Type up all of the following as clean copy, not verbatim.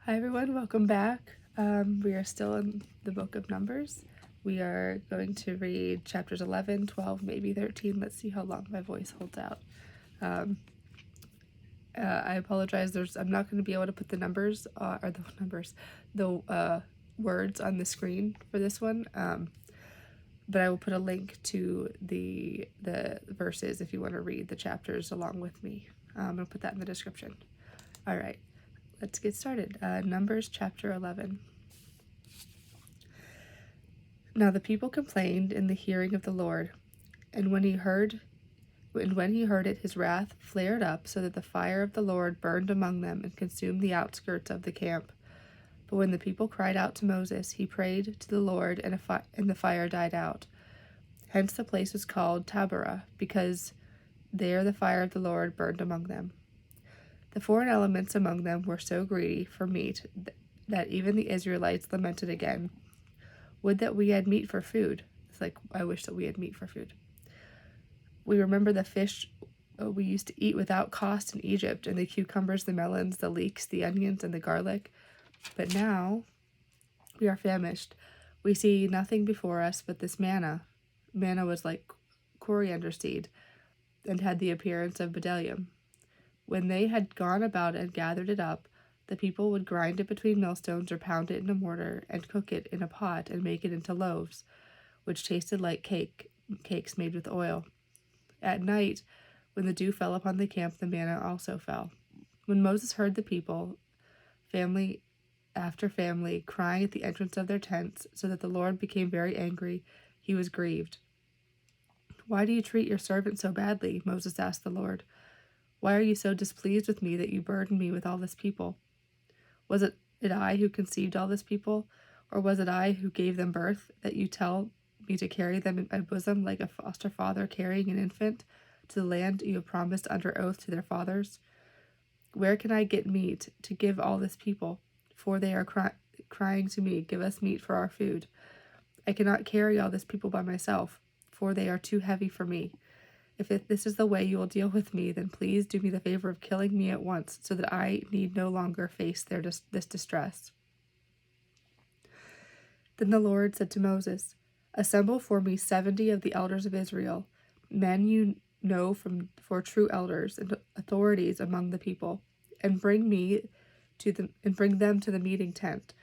Hi everyone, welcome back. We are still in the book of Numbers. We are going to read chapters 11, 12, maybe 13. Let's see how long my voice holds out. I apologize. I'm not going to be able to put the words on the screen for this one. But I will put a link to the verses if you want to read the chapters along with me. I'm going to put that in the description. All right. Let's get started. Numbers chapter 11. Now the people complained in the hearing of the Lord, and when he heard it, his wrath flared up, so that the fire of the Lord burned among them and consumed the outskirts of the camp. But when the people cried out to Moses, he prayed to the Lord, and the fire died out. Hence the place was called Taberah, because there the fire of the Lord burned among them. The foreign elements among them were so greedy for meat that even the Israelites lamented again. Would that we had meat for food. It's like, I wish that we had meat for food. We remember the fish we used to eat without cost in Egypt, and the cucumbers, the melons, the leeks, the onions, and the garlic. But now we are famished. We see nothing before us but this manna. Manna was like coriander seed and had the appearance of bdellium. When they had gone about and gathered it up, the people would grind it between millstones or pound it in a mortar and cook it in a pot and make it into loaves, which tasted like cakes made with oil. At night, when the dew fell upon the camp, the manna also fell. When Moses heard the people, family after family, crying at the entrance of their tents, so that the Lord became very angry, he was grieved. "Why do you treat your servant so badly?" Moses asked the Lord. "Why are you so displeased with me that you burden me with all this people? Was it I who conceived all this people? Or was it I who gave them birth, that you tell me to carry them in my bosom like a foster father carrying an infant to the land you have promised under oath to their fathers? Where can I get meat to give all this people? For they are crying to me, 'Give us meat for our food.' I cannot carry all this people by myself, for they are too heavy for me. If this is the way you will deal with me, then please do me the favor of killing me at once, so that I need no longer face this distress." Then the Lord said to Moses, "Assemble for me 70 of the elders of Israel, men you know for true elders and authorities among the people, and bring them to the meeting tent.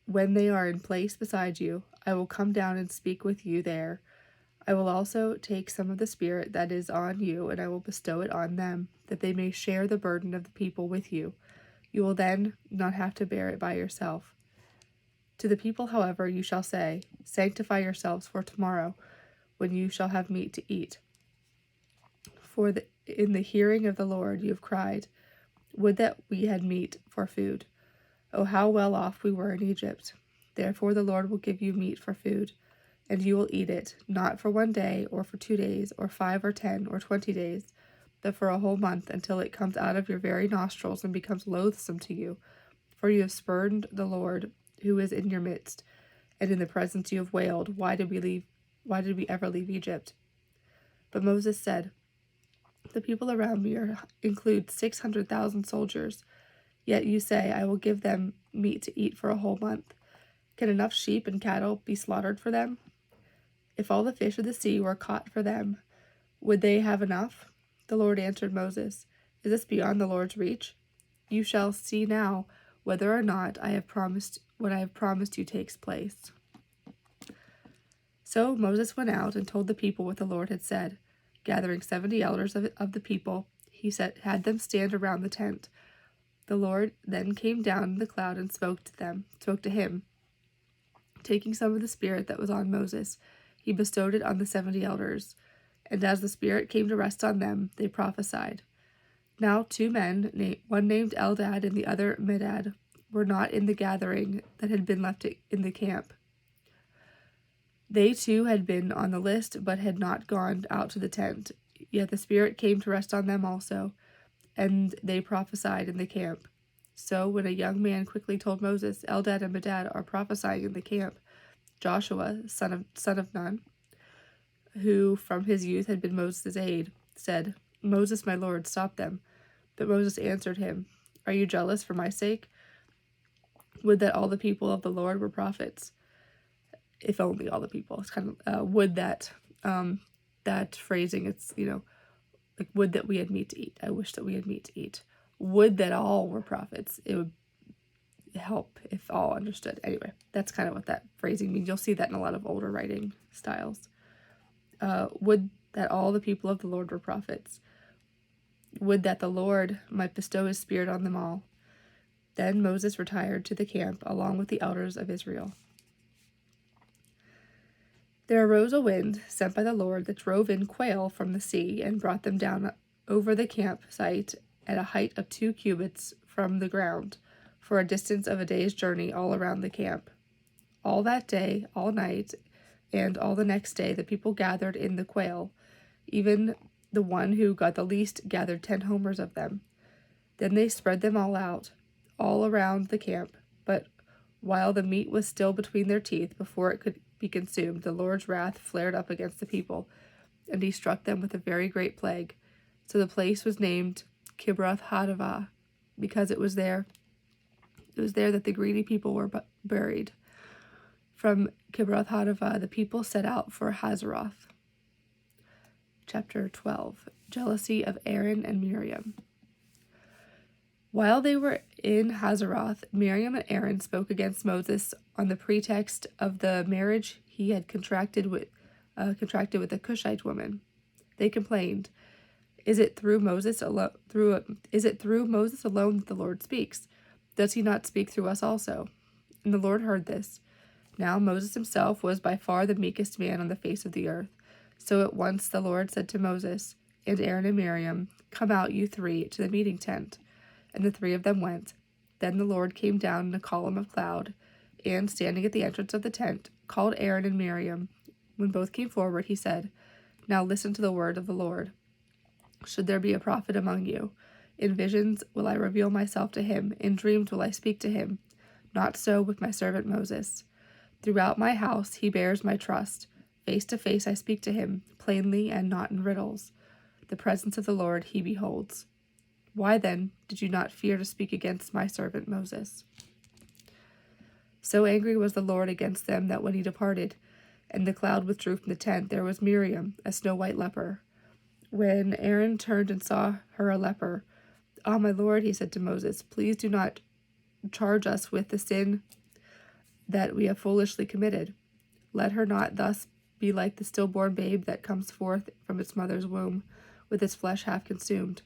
When they are in place beside you, I will come down and speak with you there. I will also take some of the Spirit that is on you, and I will bestow it on them, that they may share the burden of the people with you. You will then not have to bear it by yourself. To the people, however, you shall say, 'Sanctify yourselves for tomorrow, when you shall have meat to eat.' For in the hearing of the Lord you have cried, 'Would that we had meat for food. Oh, how well off we were in Egypt.' Therefore the Lord will give you meat for food, and you will eat it, not for 1 day, or for 2 days, or 5 or 10 or 20 days, but for a whole month, until it comes out of your very nostrils and becomes loathsome to you. For you have spurned the Lord, who is in your midst, and in the presence you have wailed, 'Why did we ever leave Egypt?'" But Moses said, "The people around me include 600,000 soldiers. Yet you say, 'I will give them meat to eat for a whole month.' Can enough sheep and cattle be slaughtered for them? If all the fish of the sea were caught for them, would they have enough?" The Lord answered Moses, "Is this beyond the Lord's reach? You shall see now whether or not what I have promised you takes place." So Moses went out and told the people what the Lord had said. Gathering 70 elders of the people, he had them stand around the tent. The Lord then came down in the cloud and spoke to him. Taking some of the Spirit that was on Moses, he bestowed it on the 70 elders, and as the Spirit came to rest on them, they prophesied. Now 2 men, one named Eldad and the other Medad, were not in the gathering that had been left in the camp. They too had been on the list, but had not gone out to the tent. Yet the Spirit came to rest on them also, and they prophesied in the camp. So when a young man quickly told Moses, "Eldad and Medad are prophesying in the camp," Joshua, son of Nun, who from his youth had been Moses' aide, said, "Moses, my lord, stop them." But Moses answered him, "Are you jealous for my sake? Would that all the people of the Lord were prophets. If only all the people. It's kind of, would that, that phrasing, it's, like, would that we had meat to eat. I wish that we had meat to eat. Would that all were prophets. It would help if all understood. Anyway, that's kind of what that phrasing means. You'll see that in a lot of older writing styles. Would that all the people of the Lord were prophets. Would that the Lord might bestow his spirit on them all. Then Moses retired to the camp along with the elders of Israel. There arose a wind sent by the Lord that drove in quail from the sea and brought them down over the campsite at a height of 2 cubits from the ground, for a distance of a day's journey all around the camp. All that day, all night, and all the next day the people gathered in the quail. Even the one who got the least gathered 10 homers of them. Then they spread them all out, all around the camp. But while the meat was still between their teeth, before it could be consumed, the Lord's wrath flared up against the people, and he struck them with a very great plague. So the place was named Kibroth Hattaavah, because it was there that the greedy people were buried. From Kibroth Hattaavah, the people set out for Hazeroth. Chapter 12. Jealousy of Aaron and Miriam. While they were in Hazeroth, Miriam and Aaron spoke against Moses on the pretext of the marriage he had contracted with a Cushite woman. They complained, "Is it through Moses alone? That the Lord speaks? Does he not speak through us also?" And the Lord heard this. Now Moses himself was by far the meekest man on the face of the earth. So at once the Lord said to Moses and Aaron and Miriam, "Come out, you 3, to the meeting tent." And the 3 of them went. Then the Lord came down in a column of cloud, and, standing at the entrance of the tent, called Aaron and Miriam. When both came forward, he said, "Now listen to the word of the Lord. Should there be a prophet among you? In visions will I reveal myself to him, in dreams will I speak to him. Not so with my servant Moses. Throughout my house he bears my trust. Face to face I speak to him, plainly and not in riddles. The presence of the Lord he beholds. Why then did you not fear to speak against my servant Moses?" So angry was the Lord against them that when he departed, and the cloud withdrew from the tent, there was Miriam, a snow-white leper. When Aaron turned and saw her a leper, "Ah, my Lord," he said to Moses, "please do not charge us with the sin that we have foolishly committed. Let her not thus be like the stillborn babe that comes forth from its mother's womb, with its flesh half consumed."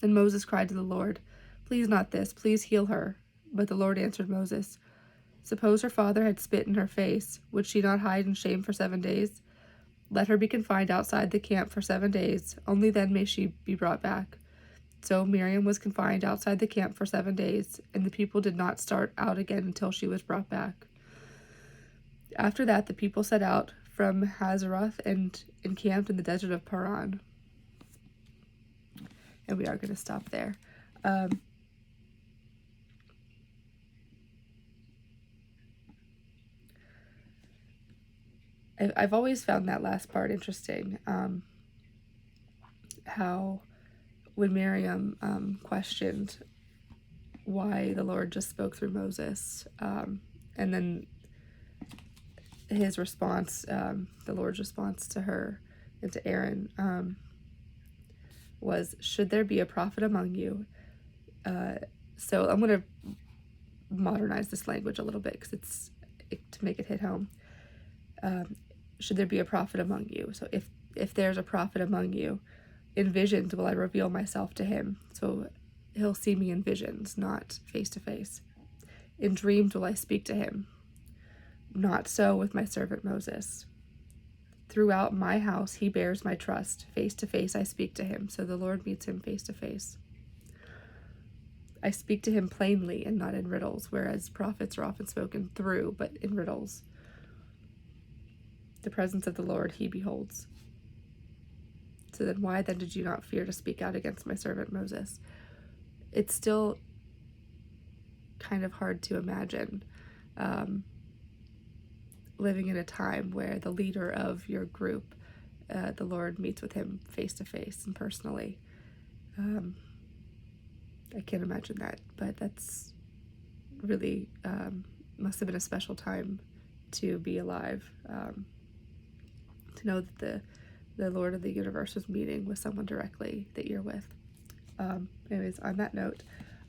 And Moses cried to the Lord, "Please not this, please heal her." But the Lord answered Moses, "Suppose her father had spit in her face, would she not hide in shame for 7 days? Let her be confined outside the camp for 7 days, only then may she be brought back." So Miriam was confined outside the camp for 7 days, and the people did not start out again until she was brought back. After that, the people set out from Hazeroth and encamped in the desert of Paran. And we are going to stop there. I've always found that last part interesting. How when Miriam questioned why the Lord just spoke through Moses, and then his response, the Lord's response to her and to Aaron, was, "Should there be a prophet among you?" So I'm going to modernize this language a little bit because to make it hit home. Should there be a prophet among you? So if there's a prophet among you, in visions will I reveal myself to him. So he'll see me in visions, not face to face. In dreams will I speak to him. Not so with my servant Moses. Throughout my house he bears my trust. Face to face I speak to him. So the Lord meets him face to face. I speak to him plainly and not in riddles, whereas prophets are often spoken through, but in riddles. The presence of the Lord he beholds. So then why then did you not fear to speak out against my servant Moses? It's still kind of hard to imagine living in a time where the leader of your group, the Lord meets with him face to face and personally. I can't imagine that, but that's really must have been a special time to be alive, to know that the Lord of the universe was meeting with someone directly that you're with. Anyways, on that note,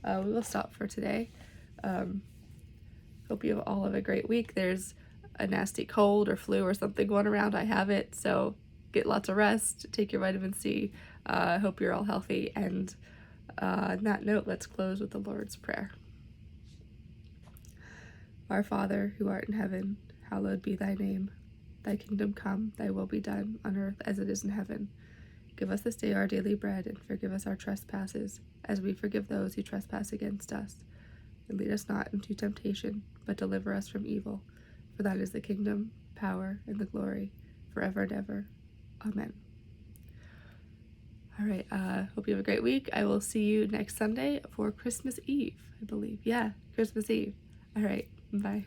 we will stop for today. Hope you all have a great week. There's a nasty cold or flu or something going around. I have it, so get lots of rest, take your vitamin C. Hope you're all healthy. And on that note, let's close with the Lord's Prayer. Our Father, who art in heaven, hallowed be thy name. Thy kingdom come, thy will be done, on earth as it is in heaven. Give us this day our daily bread, and forgive us our trespasses, as we forgive those who trespass against us. And lead us not into temptation, but deliver us from evil. For that is the kingdom, power, and the glory, forever and ever. Amen. All right, hope you have a great week. I will see you next Sunday for Christmas Eve, I believe. Yeah, Christmas Eve. All right, bye.